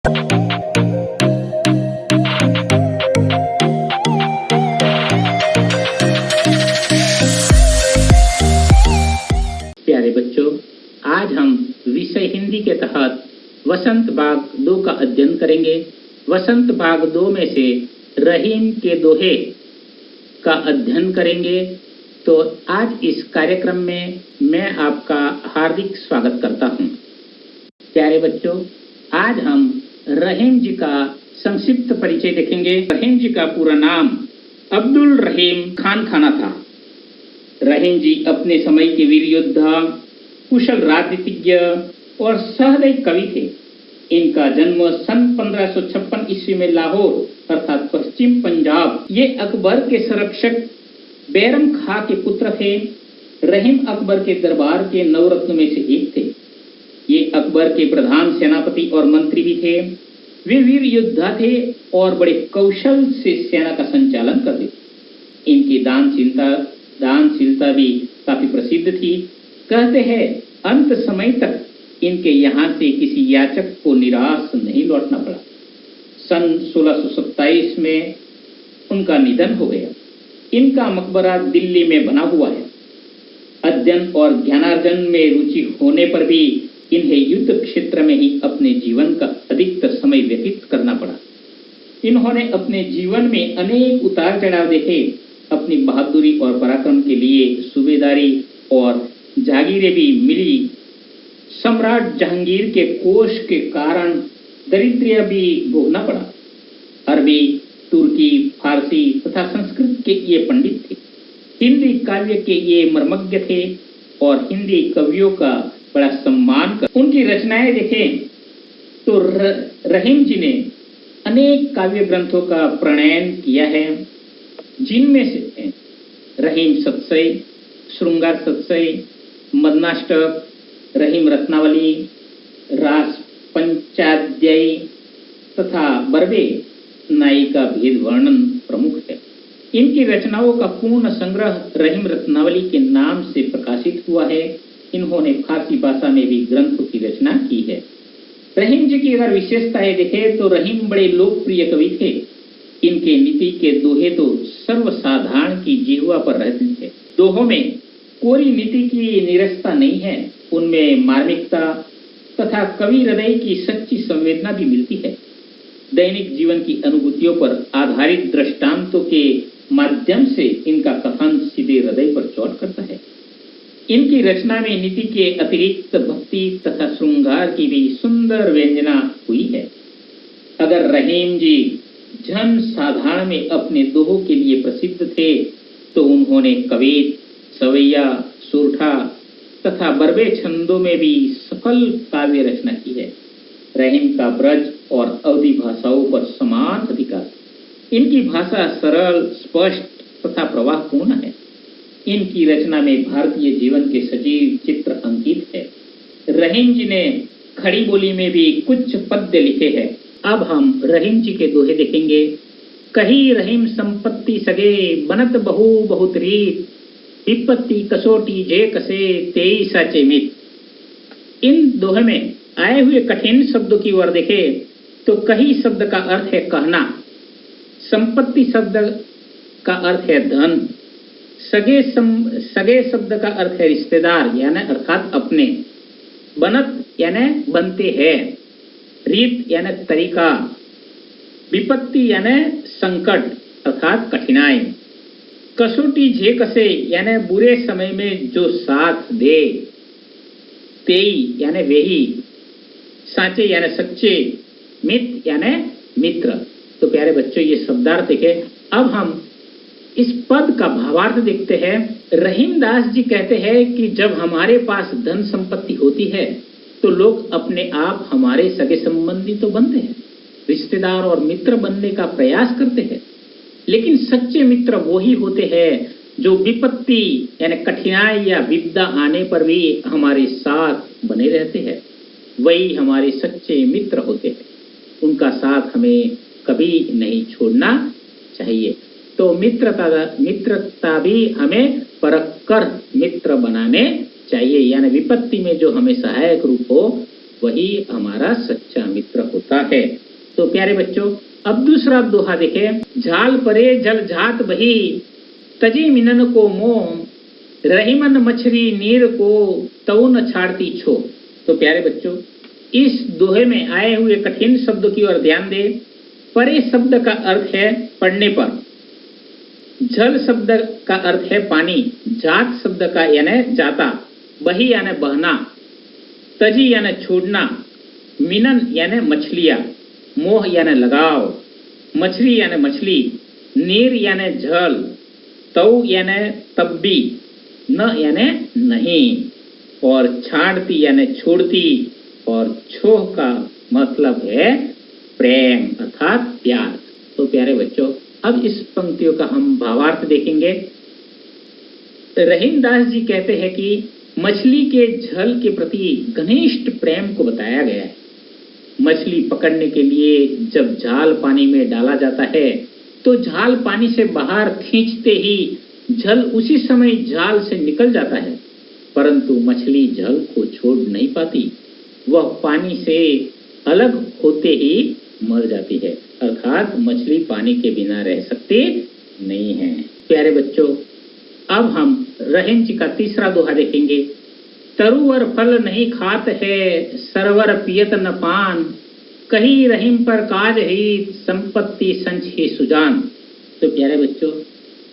प्यारे बच्चों, आज हम विषय हिंदी के तहत वसंत भाग 2 का अध्ययन करेंगे। वसंत भाग 2 में से रहीम के दोहे का अध्ययन करेंगे। तो आज इस कार्यक्रम में मैं आपका हार्दिक स्वागत करता हूं। प्यारे बच्चों, आज हम रहीम जी का संक्षिप्त परिचय देखेंगे। रहीम जी का पूरा नाम अब्दुल रहीम खान खाना था। रहीम जी अपने समय के वीर योद्धा, कुशल राजनीतिज्ञ और सहृदय कवि थे। इनका जन्म सन 1556 ईस्वी में लाहौर अर्थात पश्चिम पंजाब। ये अकबर के संरक्षक बैरम खां के पुत्र थे। रहीम अकबर के दरबार के नवरत्न में से एक थे। ये अकबर के प्रधान सेनापति और मंत्री भी थे। वे वीर योद्धा थे और बड़े कौशल से सेना का संचालन करते थे। इनकी दानशीलता भी काफी प्रसिद्ध थी। कहते हैं अंत समय तक इनके यहाँ से किसी याचक को निराश नहीं लौटना पड़ा। सन 1627 में उनका निधन हो गया। इनका मकबरा दिल्ली में बना हुआ है। अध्ययन और ज्ञानार्जन में रुचि होने पर भी इन्हें युद्ध क्षेत्र में ही अपने जीवन का अधिकतर समय व्यतीत करना पड़ा। इन्होंने अपने जीवन में अनेक उतार चढ़ाव देखे। अपनी बहादुरी और पराक्रम के लिए सूबेदारी और जागीरें भी मिली। सम्राट जहांगीर के कोष के कारण दरिद्र भी भोगना पड़ा। अरबी, तुर्की, फारसी तथा संस्कृत के ये पंडित थे। हिंदी काव्य के ये मर्मज्ञ थे और हिंदी कवियों का बड़ा सम्मान कर उनकी रचनाएं देखें तो रहीम जी ने अनेक काव्य ग्रंथों का प्रणयन किया है, जिनमें से रहीम सतसई, श्रृंगार सतसई, मदनाष्टक, रहीम रत्नावली, रास पंचाध्यायी तथा बरबे नायिका भेद वर्णन प्रमुख है। इनकी रचनाओं का पूर्ण संग्रह रहीम रत्नावली के नाम से प्रकाशित हुआ है। इन्होंने फारसी भाषा में भी ग्रंथों की रचना की है। रहीम जी की अगर विशेषताएं देखें तो रहीम बड़े लोकप्रिय कवि थे। इनके नीति के दोहे तो सर्वसाधारण की जिह्वा पर रहते थे। दोहों में कोई नीति की निरस्ता नहीं है। उनमें मार्मिकता तथा कवि हृदय की सच्ची संवेदना भी मिलती है। दैनिक जीवन की अनुभूतियों पर आधारित दृष्टांतों के माध्यम से इनका कथन सीधे हृदय पर चोट करता है। इनकी रचना में नीति के अतिरिक्त भक्ति तथा श्रृंगार की भी सुंदर व्यंजना हुई है। अगर रहीम जी जन साधारण में अपने दोहों के लिए प्रसिद्ध थे तो उन्होंने कवित, सवैया, सुरठा तथा बरबे छंदों में भी सफल काव्य रचना की है। रहीम का ब्रज और अवधी भाषाओं पर समान अधिकार। इनकी भाषा सरल, स्पष्ट तथा प्रवाहपूर्ण है। इनकी रचना में भारतीय जीवन के सजीव चित्र अंकित है। रहीम जी ने खड़ी बोली में भी कुछ पद्य लिखे हैं। अब हम रहीम जी के दोहे देखेंगे। कही रहीम संपत्ति सगे, बनत बहु बहुत रीत, विपत्ति कसोटी जे कसे, तेई साचे मित। इन दोहे में आए हुए कठिन शब्दों की ओर देखे तो कही शब्द का अर्थ है कहना, संपत्ति शब्द का अर्थ है धन, सगे शब्द का अर्थ है रिश्तेदार यानी अर्थात अपने, बनत यानी बनते हैं, रीत यानी तरीका, विपत्ति यानी संकट अर्थात कठिनाई, कसोटी जे कसे यानी बुरे समय में जो साथ दे, तेई यानी वेही, साचे यानी सच्चे, मित यानी मित्र। तो प्यारे बच्चों, ये शब्दार्थ देखे। अब हम इस पद का भावार्थ देखते हैं। रहीम दास जी कहते हैं कि जब हमारे पास धन संपत्ति होती है तो लोग अपने आप हमारे सगे संबंधी तो बनते हैं, रिश्तेदार और मित्र बनने का प्रयास करते हैं। लेकिन सच्चे मित्र वो ही होते हैं जो विपत्ति यानी कठिनाई या विपदा आने पर भी हमारे साथ बने रहते हैं। वही हमारे सच्चे मित्र होते हैं। उनका साथ हमें कभी नहीं छोड़ना चाहिए। तो मित्रता भी हमें परख कर मित्र बनाने चाहिए। यानी विपत्ति में जो हमें सहायक रूप हो वही हमारा सच्चा मित्र होता है। तो प्यारे बच्चों, अब दूसरा दोहा देखें। झाल परे जल झात बही, तजी मिनन को मोह, रहीमन मछली नीर को तऊ न छाड़ती छो। तो प्यारे बच्चों, इस दोहे में आए हुए कठिन शब्द की ओर ध्यान दें। परे शब्द का अर्थ है पढ़ने पर, जल शब्द का अर्थ है पानी, जात शब्द का यानी जाता, बही यानी बहना, तजी यानी छोड़ना, मिनन यानी मछलियां, मोह यानी लगाव, मछली यानी मछली, नीर यानी जल, तऊ यानी तब्बी, न यानी नहीं, और छाड़ती यानी छोड़ती, और छोह का मतलब है प्रेम अर्थात प्यार। तो प्यारे बच्चों, अब इस पंक्तियों का हम भावार्थ देखेंगे। रहीम दास जी कहते हैं कि मछली के जल के प्रति घनिष्ठ प्रेम को बताया गया है। मछली पकड़ने के लिए जब जाल पानी में डाला जाता है तो जाल पानी से बाहर खींचते ही जल उसी समय जाल से निकल जाता है, परंतु मछली जल को छोड़ नहीं पाती। वह पानी से अलग होते ही मर जाती है, अर्थात मछली पानी के बिना रह सकती नहीं है। प्यारे बच्चों, अब हम रहीम जी का तीसरा दोहा देखेंगे। तरुवर फल नहीं खात है, सरवर पियत न पान, कही रहीम पर काज ही, संपत्ति संच ही सुजान। तो प्यारे बच्चों,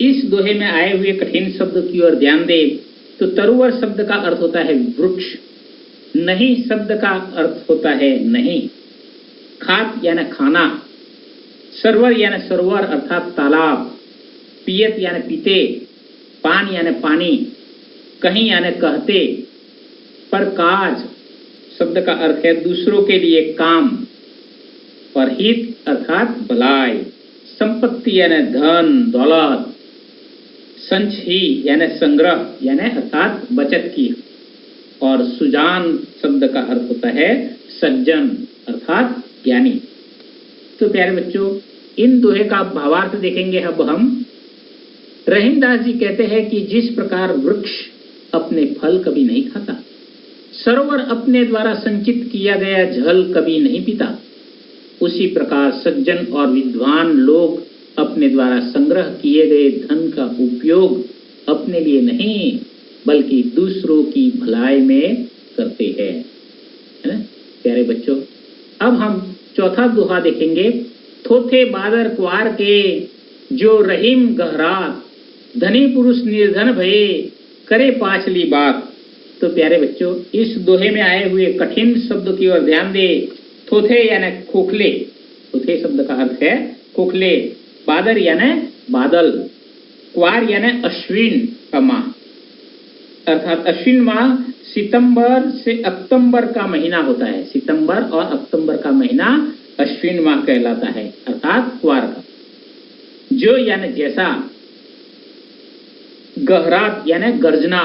इस दोहे में आए हुए कठिन शब्द की ओर ध्यान दें। तो तरुवर शब्द का अर्थ होता है वृक्ष, नहीं शब्द का अर्थ होता है नहीं, खात यानी खाना, सरवर यानी सरोवर अर्थात तालाब, पियत यानी पीते, पान यानी पानी, कहीं यानी कहते, पर काज शब्द का अर्थ है दूसरों के लिए काम, और हित अर्थात भलाई, संपत्ति यानी धन दौलत, संच ही यानी संग्रह यानी अर्थात बचत की, और सुजान शब्द का अर्थ होता है सज्जन अर्थात ज्ञानी। तो प्यारे बच्चों, इन दोहे का भावार्थ देखेंगे अब हम। रहीम दास जी कहते हैं कि जिस प्रकार वृक्ष अपने फल कभी नहीं खाता, सरोवर अपने द्वारा संचित किया गया जल कभी नहीं पीता, उसी प्रकार सज्जन और विद्वान लोग अपने द्वारा संग्रह किए गए धन का उपयोग अपने लिए नहीं बल्कि दूसरों की भलाई में करते हैं, है ना प्यारे बच्चों। अब हम चौथा दोहा देखेंगे। थोथे बादर कुआर के, जो रहीम गहरात, धनी पुरुष निर्धन भये, करे पाछली बात। तो प्यारे बच्चों, इस दोहे में आए हुए कठिन शब्द की ओर ध्यान दे। थोथे यानी खोखले, थोथे शब्द का अर्थ है खोखले, बादर यानी बादल, क्वार यानी अश्विन का माह, अर्थात अश्विन माह सितंबर से अक्टूबर का महीना होता है। सितंबर और अक्टूबर का महीना अश्विन माह कहलाता है, अर्थात क्वार का। जो यानी जैसा, गहरात यानी गर्जना,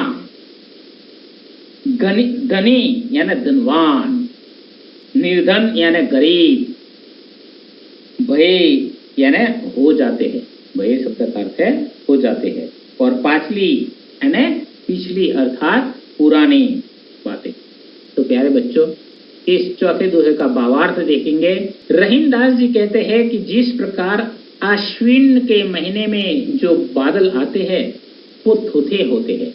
धनी यानी धनवान, निर्धन यानी गरीब, भय यानी हो जाते हैं, भय शब्द का अर्थ है हो जाते हैं, और पाछली यानी पिछली अर्थात पुरानी बातें। तो प्यारे बच्चों, इस चौथे दोहे का भावार्थ देखेंगे। रहीम दास जी कहते हैं कि जिस प्रकार आश्विन के महीने में जो बादल आते हैं वो थोथे होते हैं,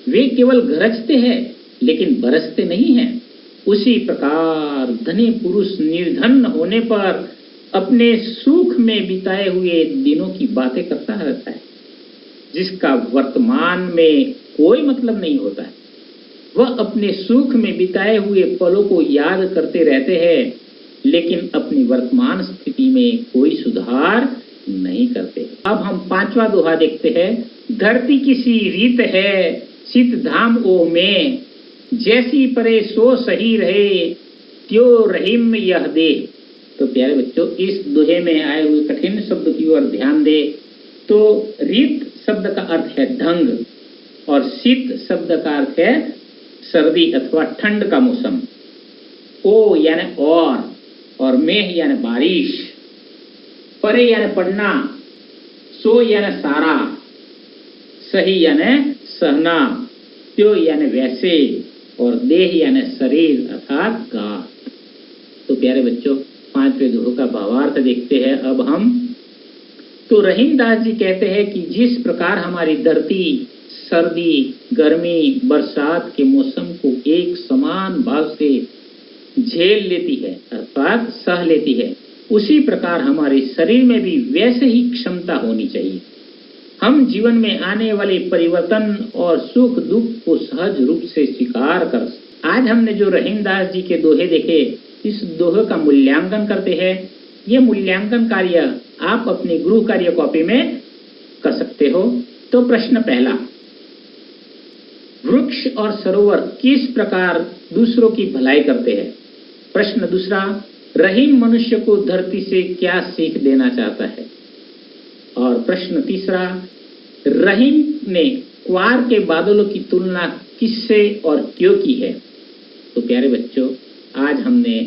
वे केवल गरजते हैं लेकिन बरसते नहीं हैं, उसी प्रकार धनी पुरुष निर्धन होने पर अपने सुख में बिताए हुए दिनों की बातें करता रहता है, जिसका वर्तमान में कोई मतलब नहीं होता है। वह अपने सुख में बिताए हुए पलों को याद करते रहते हैं, लेकिन अपनी वर्तमान स्थिति में कोई सुधार नहीं करते। अब हम पांचवा दोहा देखते हैं। धरती किसी रीत है, शीत धाम ओ में, जैसी परे सो सही रहे, त्यो रहीम यह दे। तो प्यारे बच्चों, इस दोहे में आए हुए कठिन शब्द की ओर ध्यान दे। तो रीत शब्द का अर्थ है ढंग, और शीत शब्द का अर्थ है सर्दी अथवा ठंड का मौसम, ओ यानी और मेह यानी बारिश, परे यानी पढ़ना, सो यानी सारा, सही यानी सहना, त्यो यानी वैसे, और देह यानी शरीर अर्थात गाठ। तो प्यारे बच्चों, 5वें दोहे का भावार्थ देखते हैं अब हम। तो रहीमदास जी कहते हैं कि जिस प्रकार हमारी धरती सर्दी, गर्मी, बरसात के मौसम को एक समान भाव से झेल लेती है अर्थात सह लेती है, उसी प्रकार हमारे शरीर में भी वैसे ही क्षमता होनी चाहिए। हम जीवन में आने वाले परिवर्तन और सुख दुख को सहज रूप से स्वीकार कर। आज हमने जो रहीमदास जी के दोहे देखे, इस दोहे का मूल्यांकन करते हैं। ये मूल्यांकन कार्य आप अपनी गृह कार्य कॉपी में कर सकते हो। तो प्रश्न पहला, वृक्ष और सरोवर किस प्रकार दूसरों की भलाई करते हैं? प्रश्न दूसरा, रहीम मनुष्य को धरती से क्या सीख देना चाहता है? और प्रश्न तीसरा, रहीम ने क्वार के बादलों की तुलना किससे और क्यों की है? तो प्यारे बच्चों, आज हमने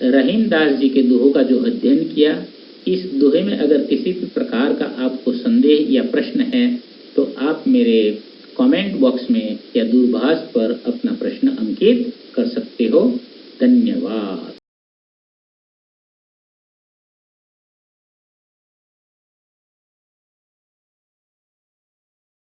रहीमदास जी के दोहों का जो अध्ययन किया, इस दोहे में अगर किसी भी प्रकार का आपको संदेह या प्रश्न है तो आप मेरे कमेंट बॉक्स में या दूरभाष पर अपना प्रश्न अंकित